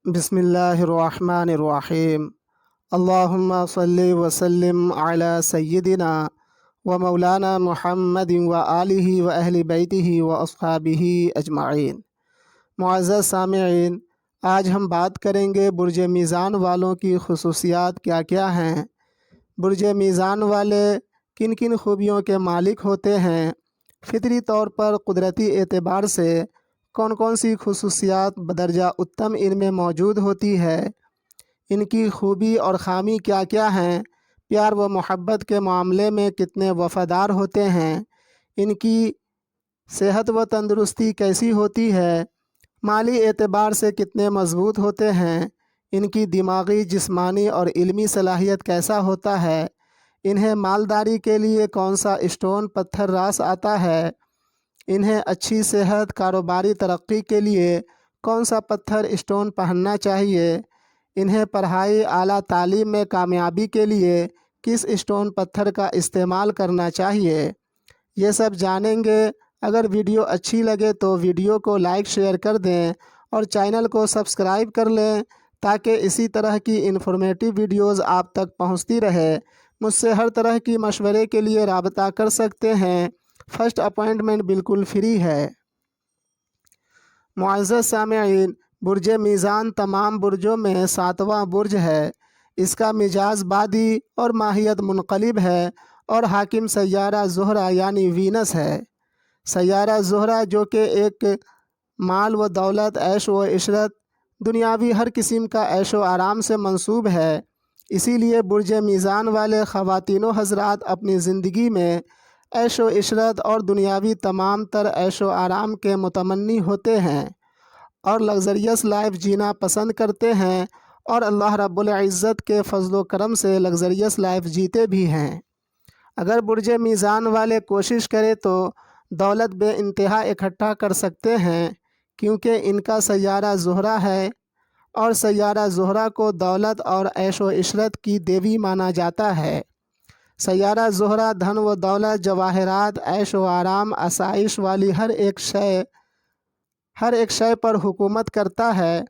बिस्मिल्लाहिर्रहमानिर्रहीम। अल्लाहुम्मा सल्लि वसल्लिम अला सय्यिदिना व मौलाना मुहम्मदिन व आलिहि व अहली बैतिहि व अस्हाबिहि अजमाइन। मुअज़्ज़ज़ सामिईन, आज हम बात करेंगे बुर्ज मीज़ान वालों की खुसूसियात क्या क्या हैं। बुर्ज मीज़ान वाले किन किन खूबियों के मालिक होते हैं। फितरी तौर पर कुदरती एतबार से कौन कौन सी खुसूसियात बदरजा उत्तम इनमें मौजूद होती है। इनकी खूबी और ख़ामी क्या क्या हैं। प्यार व मोहब्बत के मामले में कितने वफ़ादार होते हैं। इनकी सेहत व तंदुरुस्ती कैसी होती है। माली एतबार से कितने मज़बूत होते हैं। इनकी दिमागी, जिस्मानी और इल्मी सलाहियत कैसा होता है। इन्हें मालदारी के लिए कौन सा स्टोन पत्थर रास आता है। इन्हें अच्छी सेहत, कारोबारी तरक्की के लिए कौन सा पत्थर स्टोन पहनना चाहिए। इन्हें पढ़ाई, आला तालीम में कामयाबी के लिए किस स्टोन पत्थर का इस्तेमाल करना चाहिए। ये सब जानेंगे। अगर वीडियो अच्छी लगे तो वीडियो को लाइक शेयर कर दें और चैनल को सब्सक्राइब कर लें ताकि इसी तरह की इन्फॉर्मेटिव वीडियोज़ आप तक पहुँचती रहे। मुझसे हर तरह की मशवरे के लिए राबता कर सकते हैं। फ़र्स्ट अपॉइंटमेंट बिल्कुल फ्री है। मुअज़्ज़ज़ सामिईन, बुर्ज मीज़ान तमाम बुर्जों में 7वां बुर्ज है। इसका मिजाज बादी और माहियत मुनक़लिब है और हाकिम सय्यारा ज़ुहरा यानी वीनस है। सय्यारा ज़ुहरा जो कि एक माल व दौलत, ऐश व इशरत, दुनियावी हर किस्म का ऐश व आराम से मंसूब है। इसीलिए बुर्ज मीज़ान वाले ख़वातीनो हज़रात अपनी ज़िंदगी में ऐश व इशरत और दुनियावी तमाम तर ऐश व आराम के मुतमन्नी होते हैं और लग्ज़रियस लाइफ जीना पसंद करते हैं और अल्लाह रब्बुल इज़्ज़त के फ़ज़्ल व करम से लग्ज़रियस लाइफ जीते भी हैं। अगर बुर्ज मीज़ान वाले कोशिश करें तो दौलत बेइंतहा इकट्ठा कर सकते हैं, क्योंकि इनका सय्यारा ज़ुहरा है और सय्यारा ज़ुहरा को दौलत और ऐश व इशरत की देवी माना जाता है। सय्यारा ज़ुहरा धन व दौलत, जवाहरात, ऐश व आराम, आसाइश वाली हर एक शय पर हुकूमत करता है।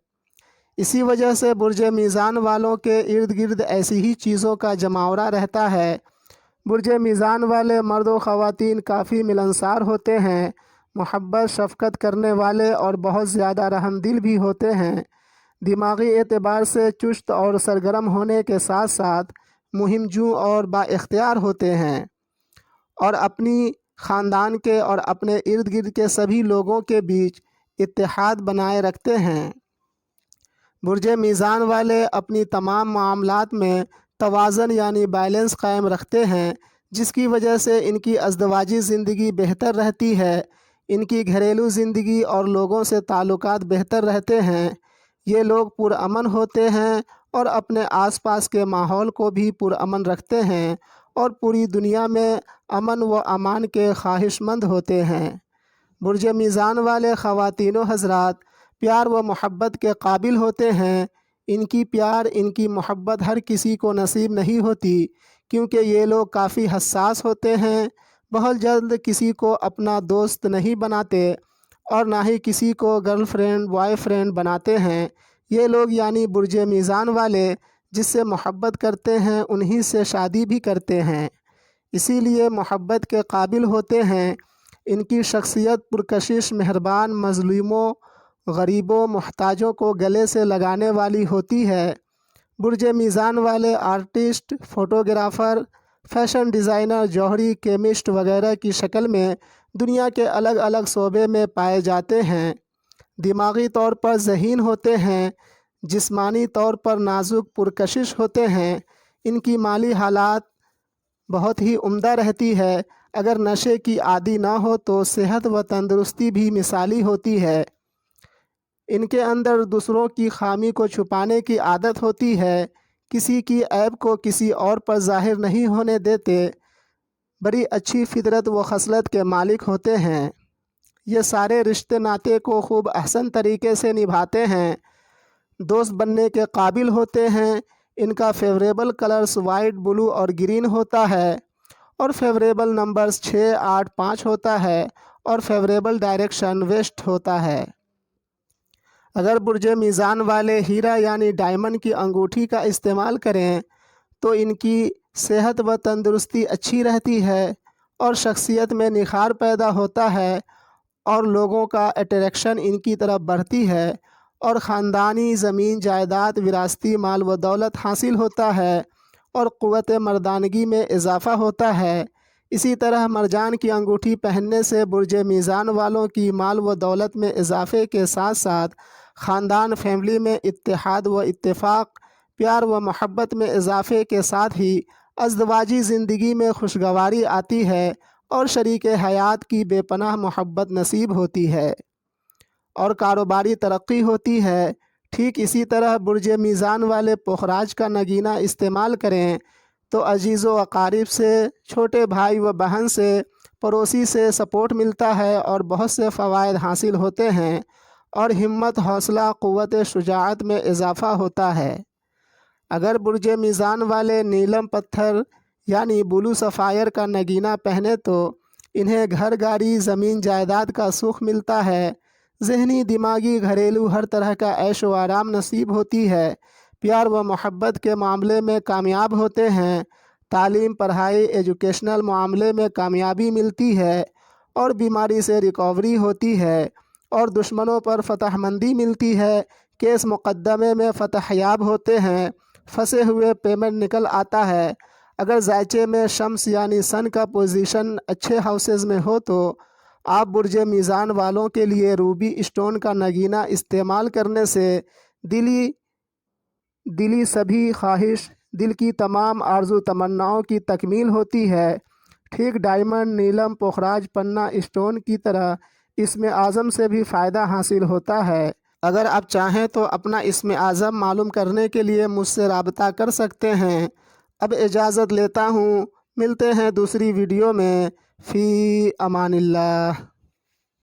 इसी वजह से बुर्ज मीज़ान वालों के इर्द गिर्द ऐसी ही चीज़ों का जमावड़ा रहता है। बुर्ज मीज़ान वाले मर्द व ख़वातीन काफ़ी मिलनसार होते हैं, मोहब्बत शफ़क़त करने वाले और बहुत ज़्यादा रहमदिल भी होते हैं। दिमागी एतबार से चुस्त और सरगर्म होने के साथ साथ मुहिमजू और बाइख्तियार होते हैं और अपनी ख़ानदान के और अपने इर्द गिर्द के सभी लोगों के बीच इत्तेहाद बनाए रखते हैं। बुर्ज मीज़ान वाले अपनी तमाम मामलात में तवाज़न यानी बैलेंस कायम रखते हैं, जिसकी वजह से इनकी अज़दवाजी ज़िंदगी बेहतर रहती है। इनकी घरेलू ज़िंदगी और लोगों से ताल्लुकात बेहतर रहते हैं। ये लोग पुरअमन होते हैं और अपने आसपास के माहौल को भी पुरअमन रखते हैं और पूरी दुनिया में अमन व अमान के ख्वाहिशमंद होते हैं। बुर्ज मीज़ान वाले ख़वातीनो हज़रात प्यार व मोहब्बत के काबिल होते हैं। इनकी प्यार, इनकी मोहब्बत हर किसी को नसीब नहीं होती, क्योंकि ये लोग काफ़ी हसास होते हैं। बहुत जल्द किसी को अपना दोस्त नहीं बनाते और ना ही किसी को गर्लफ्रेंड, बॉयफ्रेंड बनाते हैं। ये लोग यानी बुर्ज मीज़ान वाले जिससे मोहब्बत करते हैं उन्हीं से शादी भी करते हैं, इसीलिए मोहब्बत के काबिल होते हैं। इनकी शख्सियत पुरकशिश, मेहरबान, मज़लूमों, गरीबों, मुहताजों को गले से लगाने वाली होती है। बुर्ज मीज़ान वाले आर्टिस्ट, फ़ोटोग्राफ़र, फ़ैशन डिज़ाइनर, जौहरी, केमिस्ट वगैरह की शक्ल में दुनिया के अलग अलग शोबे में पाए जाते हैं। दिमागी तौर पर ज़हीन होते हैं, जिस्मानी तौर पर नाजुक, पुरकशिश होते हैं। इनकी माली हालात बहुत ही उम्दा रहती है। अगर नशे की आदी ना हो तो सेहत व तंदुरुस्ती भी मिसाली होती है। इनके अंदर दूसरों की खामी को छुपाने की आदत होती है। किसी की ऐब को किसी और पर ज़ाहिर नहीं होने देते। बड़ी अच्छी फितरत व खसलत के मालिक होते हैं। ये सारे रिश्ते नाते को खूब अहसन तरीके से निभाते हैं। दोस्त बनने के काबिल होते हैं। इनका फेवरेबल कलर्स वाइट, ब्लू और ग्रीन होता है और फेवरेबल नंबर्स 6, 8, 5 होता है और फेवरेबल डायरेक्शन वेस्ट होता है। اگر برج میزان والے ہیرا یعنی ڈائمنڈ کی انگوٹھی کا استعمال کریں تو ان کی صحت و تندرستی اچھی رہتی ہے اور شخصیت میں نکھار پیدا ہوتا ہے اور لوگوں کا اٹریکشن ان کی طرف بڑھتی ہے اور خاندانی زمین جائیداد وراثتی مال و دولت حاصل ہوتا ہے اور قوت مردانگی میں اضافہ ہوتا ہے۔ اسی طرح مرجان کی انگوٹھی پہننے سے برج میزان والوں کی مال و دولت میں اضافے کے ساتھ ساتھ خاندان فیملی میں اتحاد و اتفاق، پیار و محبت میں اضافے کے ساتھ ہی ازدواجی زندگی میں خوشگواری آتی ہے اور شریک حیات کی بے پناہ محبت نصیب ہوتی ہے اور کاروباری ترقی ہوتی ہے۔ ٹھیک اسی طرح برج میزان والے پخراج کا نگینہ استعمال کریں تو عزیز و اقارب سے، چھوٹے بھائی و بہن سے، پڑوسی سے سپورٹ ملتا ہے اور بہت سے فوائد حاصل ہوتے ہیں اور ہمت، حوصلہ، قوت شجاعت میں اضافہ ہوتا ہے۔ اگر برج میزان والے نیلم پتھر یعنی بلو سفائر کا نگینہ پہنے تو انہیں گھر، گاڑی، زمین جائیداد کا سکھ ملتا ہے، ذہنی، دماغی، گھریلو ہر طرح کا عیش و آرام نصیب ہوتی ہے، پیار و محبت کے معاملے میں کامیاب ہوتے ہیں، تعلیم، پڑھائی، ایجوکیشنل معاملے میں کامیابی ملتی ہے اور بیماری سے ریکوری ہوتی ہے اور دشمنوں پر فتح مندی ملتی ہے، کیس مقدمے میں فتح یاب ہوتے ہیں، پھنسے ہوئے پیمنٹ نکل آتا ہے۔ اگر ذائچے میں شمس یعنی سن کا پوزیشن اچھے ہاؤسز میں ہو تو آپ برج میزان والوں کے لیے روبی اسٹون کا نگینہ استعمال کرنے سے دلی سبھی خواہش، دل کی تمام آرزو تمناؤں کی تکمیل ہوتی ہے۔ ٹھیک ڈائمنڈ، نیلم، پخراج، پنا اسٹون کی طرح اسم اعظم سے بھی فائدہ حاصل ہوتا ہے۔ اگر آپ چاہیں تو اپنا اسم اعظم معلوم کرنے کے لیے مجھ سے رابطہ کر سکتے ہیں۔ اب اجازت لیتا ہوں، ملتے ہیں دوسری ویڈیو میں۔ فی امان اللہ۔